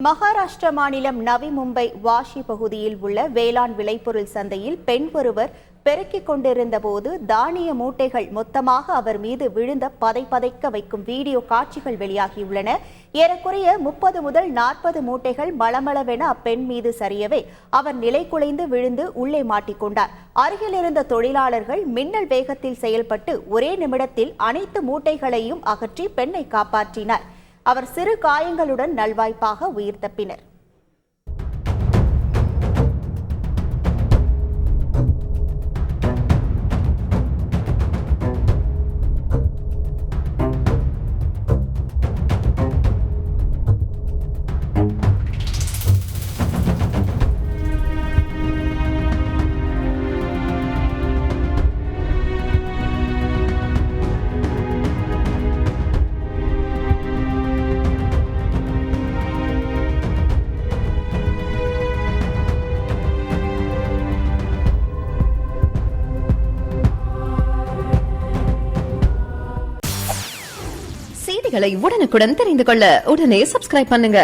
மகாராஷ்டிர மாநிலம் நவி மும்பை வாஷி பகுதியில் உள்ள வேளாண் விளைபொருள் சந்தையில் பெண் ஒருவர் பெருக்கிக் கொண்டிருந்த போது தானிய மூட்டைகள் மொத்தமாக அவர் மீது விழுந்த பதைக்க வைக்கும் வீடியோ காட்சிகள் வெளியாகியுள்ளன. ஏறக்குறைய 30 முதல் 40 மூட்டைகள் மளமளவென அப்பெண் மீது சரியவே அவர் நிலைகுலைந்து விழுந்து உள்ளே மாட்டிக்கொண்டார். அருகில் இருந்த தொழிலாளர்கள் மின்னல் வேகத்தில் செயல்பட்டு ஒரே நிமிடத்தில் அனைத்து மூட்டைகளையும் அகற்றி பெண்ணை காப்பாற்றினர். அவர் சிறு காயங்களுடன் நல்வாய்ப்பாக உயிர் தப்பினர். செய்திகளை உடனுக்குடன் தெரிந்து கொள்ள உடனே சப்ஸ்கிரைப் பண்ணுங்க.